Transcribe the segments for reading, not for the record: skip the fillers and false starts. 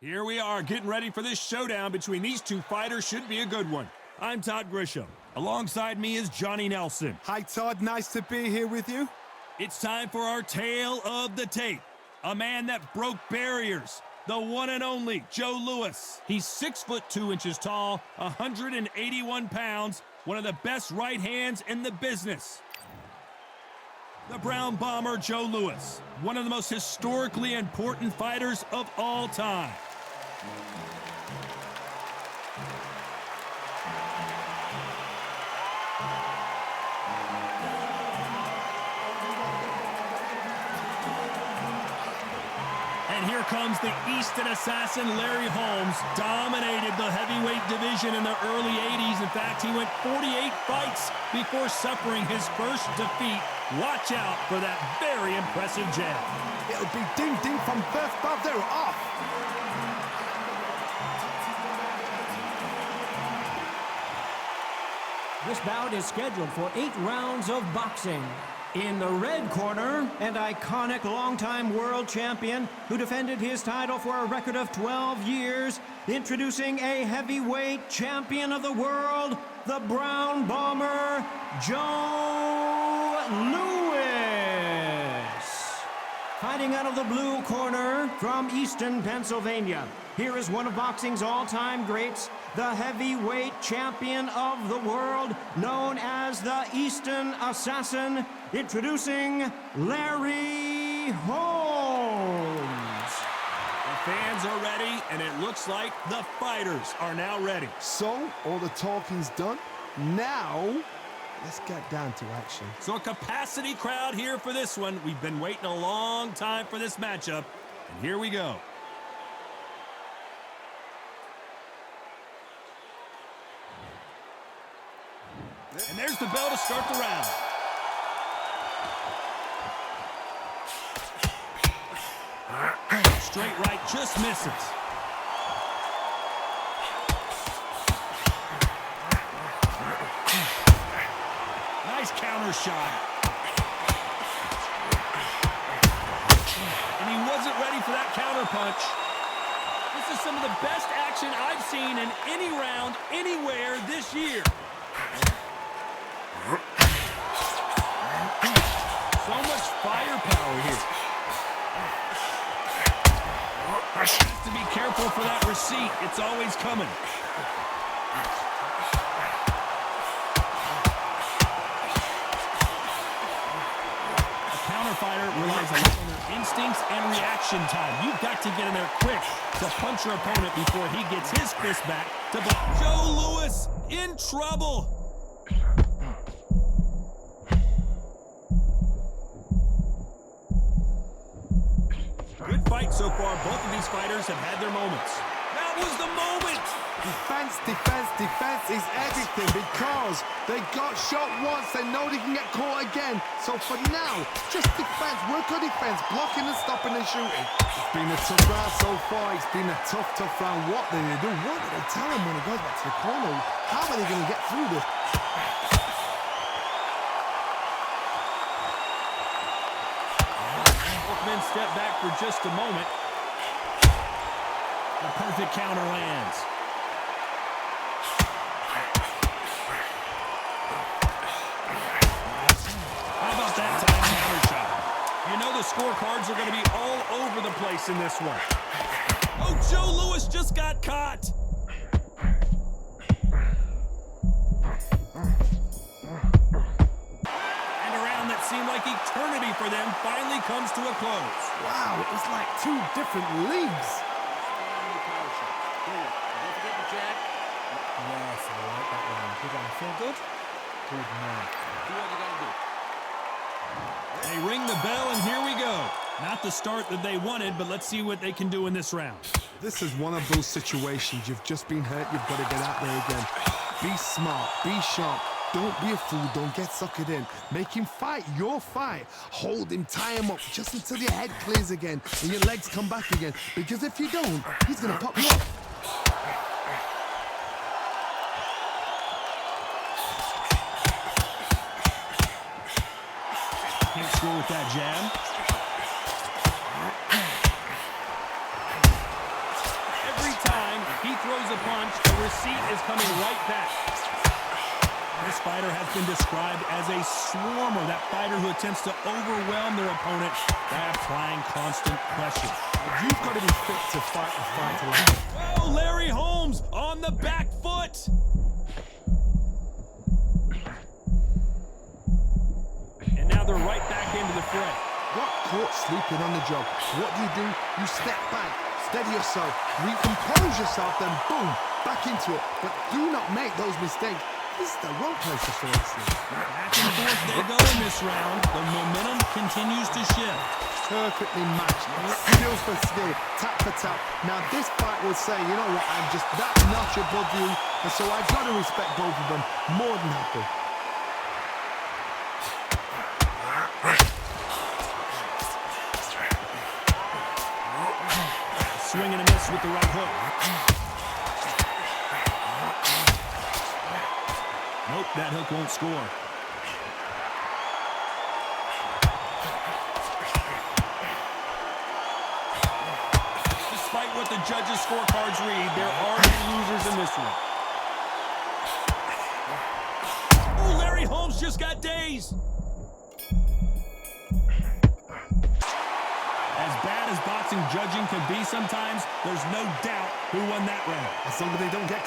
Here we are getting ready for this showdown between these two fighters. Should be a good one. I'm Todd Grisham. Alongside me is Johnny Nelson. Hi Todd, nice to be here with you. It's time for our tale of the tape. A man that broke barriers. The one and only Joe Louis. He's 6'2" tall, 181 pounds, one of the best right hands in the business. The Brown Bomber Joe Louis, one of the most historically important fighters of all time. And here comes the Easton assassin, Larry Holmes. Dominated the heavyweight division in the early 80s. In fact, he went 48 fights before suffering his first defeat. Watch out for that very impressive jab. It'll be ding-ding from Beth Bavdo off. This bout is scheduled for 8 rounds of boxing. In the red corner, an iconic longtime world champion who defended his title for a record of 12 years, introducing a heavyweight champion of the world, the Brown Bomber, Joe Louis. Fighting out of the blue corner from Easton, Pennsylvania, here is one of boxing's all-time greats, the heavyweight champion of the world, known as the Easton Assassin, introducing Larry Holmes. The fans are ready, and it looks like the fighters are now ready. So, all the talking's done. Now, let's get down to action. So a capacity crowd here for this one. We've been waiting a long time for this matchup, and here we go. And there's the bell to start the round. Straight right, just misses. Nice counter shot. And he wasn't ready for that counter punch. This is some of the best action I've seen in any round, anywhere this year. So much firepower here. Have to be careful for that receipt. It's always coming. A counter fighter relies a lot on their instincts and reaction time. You've got to get in there quick to punch your opponent before he gets his fist back to block. Joe Louis in trouble. Good fight so far. Both of these fighters have had their moments. That was the moment! Defense, defense, defense is everything because they got shot once. They know they can get caught again. So for now, just defense. Work on defense. Blocking and stopping and shooting. It's been a tough round so far. It's been a tough, tough round. What do they do? What do they tell him when he goes back to the corner? How are they going to get through this? Men step back for just a moment. The perfect counter lands. How about that time counter shot? You know the scorecards are going to be all over the place in this one. Oh, Joe Louis just got caught. Seemed like eternity for them finally comes to a close. Wow, it's like 2 different leagues. Yes, I like that one. Did I feel good? Good man. They ring the bell, and here we go. Not the start that they wanted, but let's see what they can do in this round. This is one of those situations. You've just been hurt. You've got to get out there again. Be smart. Be sharp. Don't be a fool. Don't get suckered in. Make him fight your fight. Hold him, tie him up just until your head clears again and your legs come back again. Because if you don't, he's going to pop you up. Can't score with that jab. a punch, the receipt is coming right back. This fighter has been described as a swarmer, that fighter who attempts to overwhelm their opponent by applying constant pressure. You've got to be fit to fight a fighter like that. Oh, Larry Holmes on the back foot. And now they're right back into the fray. Got caught sleeping on the job. What do? You step back, steady yourself, recompose yourself, then boom, back into it. But do not make those mistakes. This is the wrong place to fall asleep. Back and forth they go in this round. The momentum continues to shift. Perfectly matched. Skill for skill, tap for tap. Now this fight will say, you know what, I'm just that notch above you, and so I've got to respect both of them. More than happy. Swing and a miss with the right hook. Nope, that hook won't score. Despite what the judges' scorecards read, there are no losers in this one. Oh, Larry Holmes just got dazed. As bad as boxing judging can be sometimes, there's no doubt who won that round. As long as they don't get...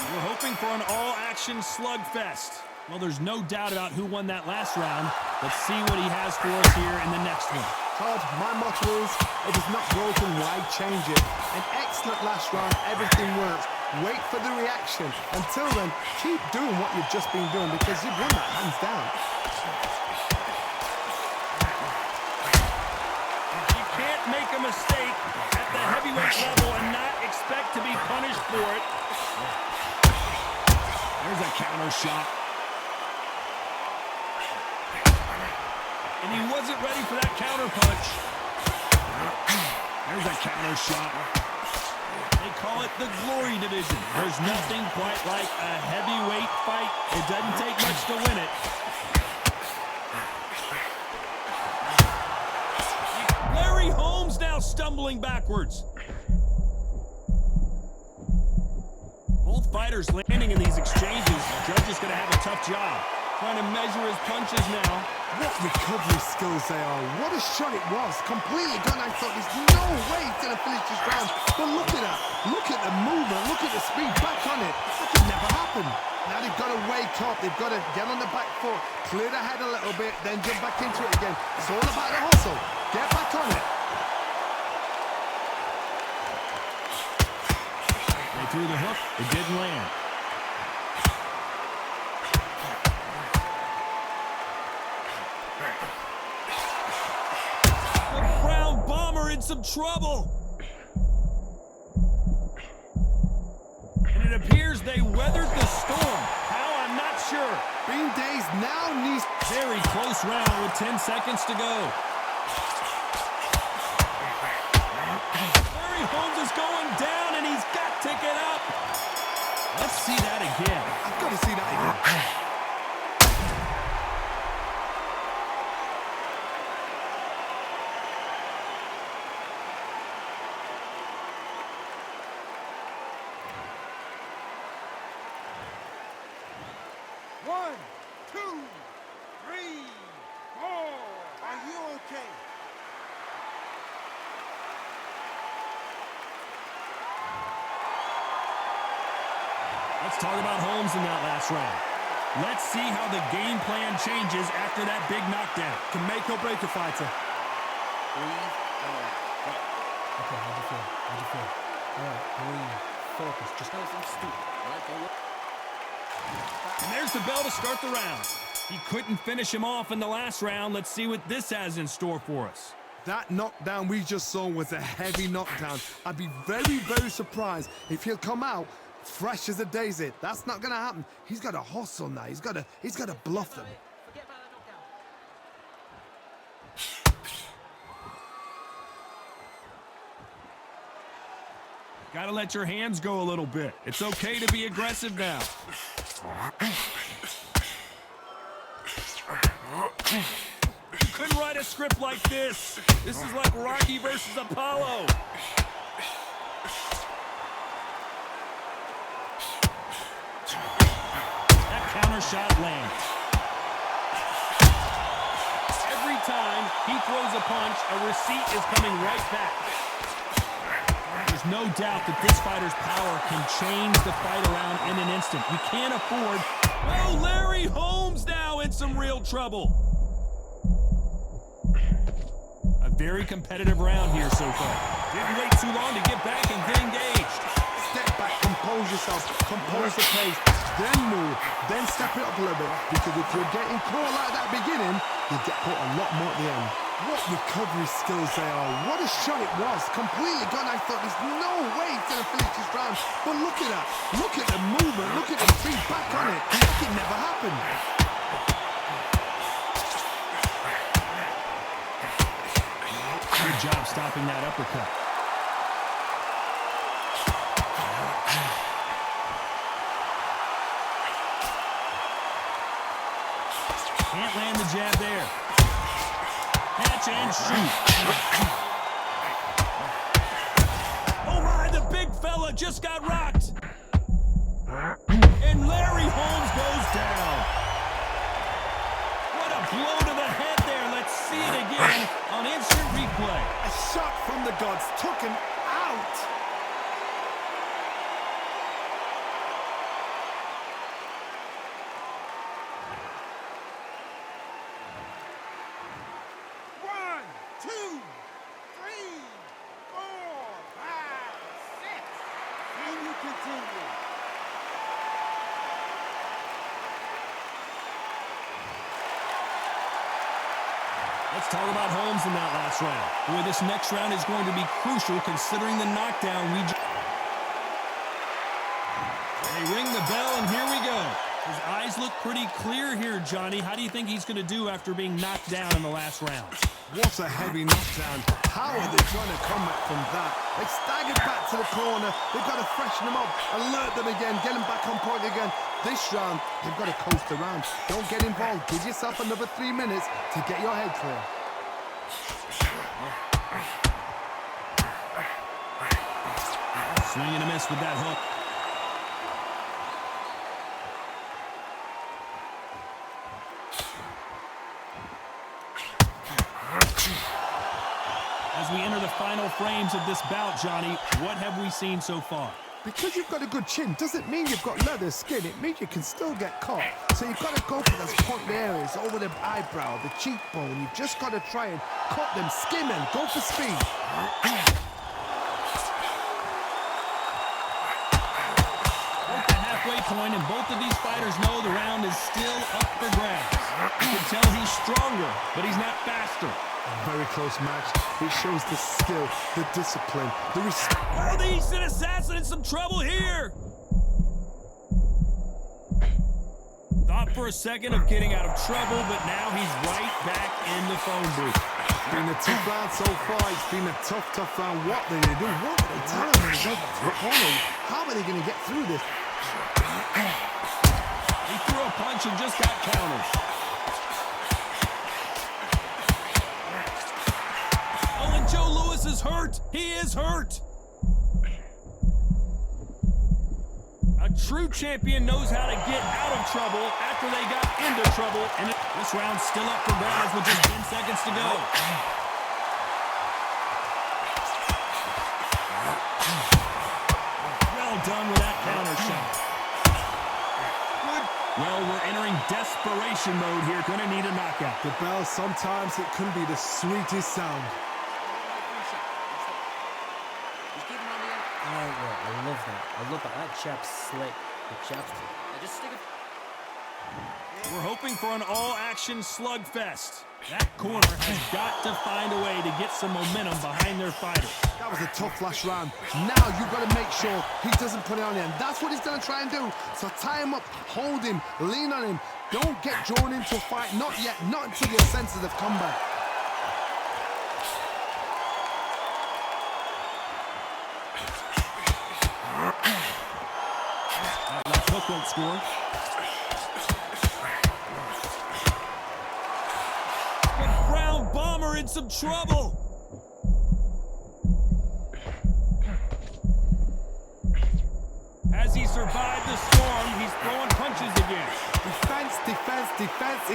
We're hoping for an all-action slugfest. Well, there's no doubt about who won that last round. Let's see what he has for us here in the next one. Todd, my motto is, if it's not broken, why change it? An excellent last round, everything works. Wait for the reaction. Until then, keep doing what you've just been doing because you've won that hands down. You can't make a mistake at the heavyweight level and not expect to be punished for it. There's a counter shot. And he wasn't ready for that counter punch. There's a counter shot. They call it the glory division. There's nothing quite like a heavyweight fight. It doesn't take much to win it. Larry Holmes now stumbling backwards. Both fighters landing in these exchanges. The judge is going to have a tough job. Trying to measure his punches now. What recovery skills they are. What a shot it was. Completely gone. I thought there's no way he's going to finish this round. But look at that. Look at the movement. Look at the speed. Back on it. That could never happen. Now they've got to wake up. They've got to get on the back foot. Clear the head a little bit. Then jump back into it again. It's all about the hustle. Get back on it. They threw the hook. It didn't land. In some trouble. And it appears they weathered the storm. How, I'm not sure. Being dazed now needs... Very close round with 10 seconds to go. Larry Holmes is going down and he's got to get up. Let's see that again. I've got to see that again. Let's talk about Holmes in that last round. Let's see how the game plan changes after that big knockdown. Can make or break a fighter. Breathe. Okay, how'd you feel? How'd you feel? All right, breathe. Focus. Just know something stupid. And there's the bell to start the round. He couldn't finish him off in the last round. Let's see what this has in store for us. That knockdown we just saw was a heavy knockdown. I'd be very, very surprised if he'll come out fresh as a daisy. That's not going to happen. He's got to hustle now. He's got to bluff them. Got to let your hands go a little bit. It's okay to be aggressive now. You couldn't write a script like this. This is like Rocky versus Apollo. shot lands. Every time he throws a punch, a receipt is coming right back. There's no doubt that this fighter's power can change the fight around in an instant. You can't afford... Oh, Larry Holmes now in some real trouble. A very competitive round here so far. Didn't wait too long to get back and get engaged. Step back, compose yourself, compose the pace, then move, then step it up a little bit. Because if you're getting caught like that beginning, you get caught a lot more at the end. What recovery skills they are. What a shot it was. Completely gone. I thought there's no way he's going to finish this round. But look at that. Look at the movement. Look at the feet back on it. Like it never happened. Good job stopping that uppercut. Can't land the jab there. Catch and shoot. Oh my, the big fella just got rocked. And Larry Holmes goes down. What a blow to the head there. Let's see it again on instant replay. A shot from the gods took him out. Let's talk about Holmes in that last round. Boy, this next round is going to be crucial considering the knockdown we just... They ring the bell, and here we go. His eyes look pretty clear here, Johnny. How do you think he's going to do after being knocked down in the last round? What a heavy knockdown. How are they trying to come back from that? They staggered back to the corner. They've got to freshen them up, alert them again, get them back on point again. This round, they've got to coast around. Don't get involved. Give yourself another 3 minutes to get your head clear. Swing and a miss with that hook. As we enter the final frames of this bout, Johnny, what have we seen so far? Because you've got a good chin doesn't mean you've got leather skin. It means you can still get caught. So you've got to go for those point areas, over the eyebrow, the cheekbone. You've just got to try and cut them, skim them, go for speed. At the halfway point, and both of these fighters know the round is still up for grabs. You can tell he's stronger, but he's not faster. A very close match. It shows the skill, the discipline, the respect. Oh, the Eastern Assassin in some trouble here. Thought for a second of getting out of trouble, but now he's right back in the phone booth. It's been a tough round so far. It's been a tough round. What are they going to do? What are they telling them to go to the corner? How are they going to get through this? He threw a punch and just got countered. Oh, and Joe Louis is hurt. He is hurt. A true champion knows how to get out of trouble after they got into trouble. And this round's still up for grabs with just 10 seconds to go. Well done with that counter shot. Good. Well, we're entering desperation mode here. Gonna need a knockout. The bell, sometimes it can be the sweetest sound. I love that. I love that. That jab's slick. The jab's... Just stick it. We're hoping for an all-action slugfest. That corner has got to find a way to get some momentum behind their fighter. That was a tough last round. Now you've got to make sure he doesn't put it on him. That's what he's going to try and do. So tie him up, hold him, lean on him. Don't get drawn into a fight. Not yet. Not until your senses have come back. That left hook won't score. The Brown Bomber in some trouble. As he survived the storm, he's throwing punches again. He's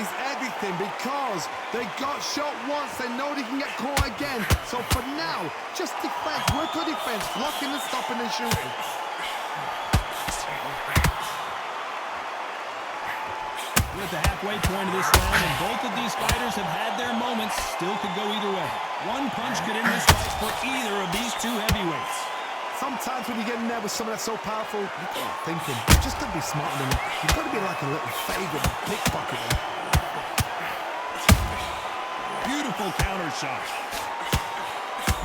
is everything because they got shot once, they know they can get caught again. So for now, just defense, work on defense, blocking and stopping and shooting. We're at the halfway point of this round, and both of these fighters have had their moments. Still could go either way. One punch could end this fight for either of these two heavyweights. Sometimes when you get in there with someone that's so powerful, you start thinking, you just got to be smarter than them. You've got to be like a little favorite, pickpocket them. Beautiful counter shot.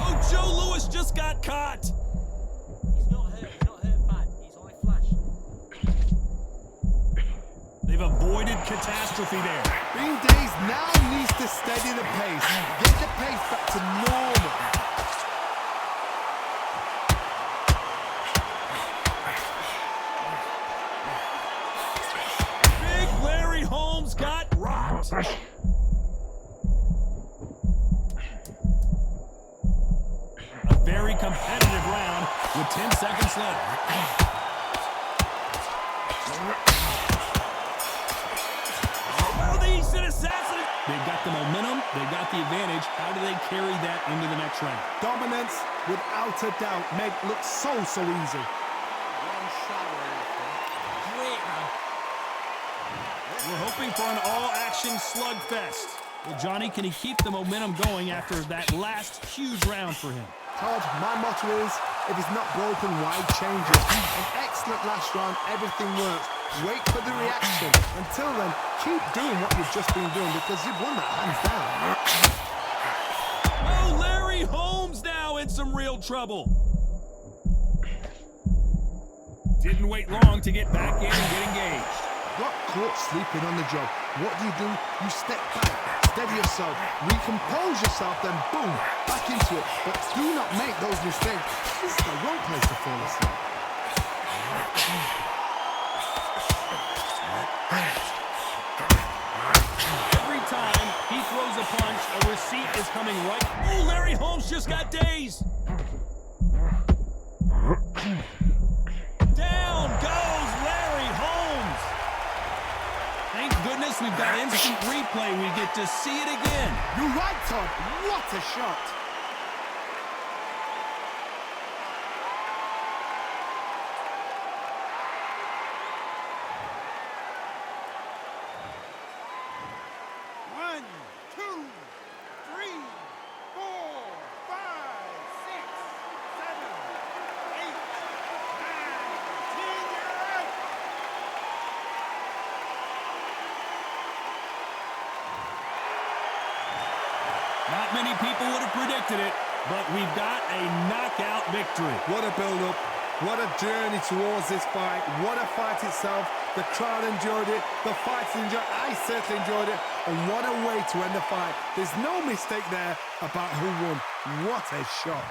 Oh, Joe Louis just got caught. He's not hurt bad. He's only flashed. They've avoided catastrophe there. Bean Days now needs to steady the pace. Get the pace back to normal. Big Larry Holmes got rocked. A very competitive round with 10 seconds left. Oh, the instant assassin. They've got the momentum. They've got the advantage. How do they carry that into the next round? Dominance, without a doubt, made it look so easy. We're hoping for an all-action slugfest. Well, Johnny, can he keep the momentum going after that last huge round for him? Todd, my motto is, if it's not broken, why change it? An excellent last round, everything works. Wait for the reaction. Until then, keep doing what you've just been doing because you've won that hands down. Oh, Larry Holmes now in some real trouble. Didn't wait long to get back in and get engaged. Got caught sleeping on the job. What do? You step back, steady yourself, recompose yourself, then boom, back into it. But do not make those mistakes. This is the wrong place to fall asleep. Every time he throws a punch, a receipt is coming right. Oh, Larry Holmes just got dazed. Down goes Larry Holmes. Thank goodness we've got instant replay. We get to see it again. You're right, Todd. What a shot. Not many people would have predicted it, but we've got a knockout victory. What a build-up. What a journey towards this fight. What a fight itself. The crowd enjoyed it. The fighters enjoyed it. I certainly enjoyed it. And what a way to end the fight. There's no mistake there about who won. What a shot.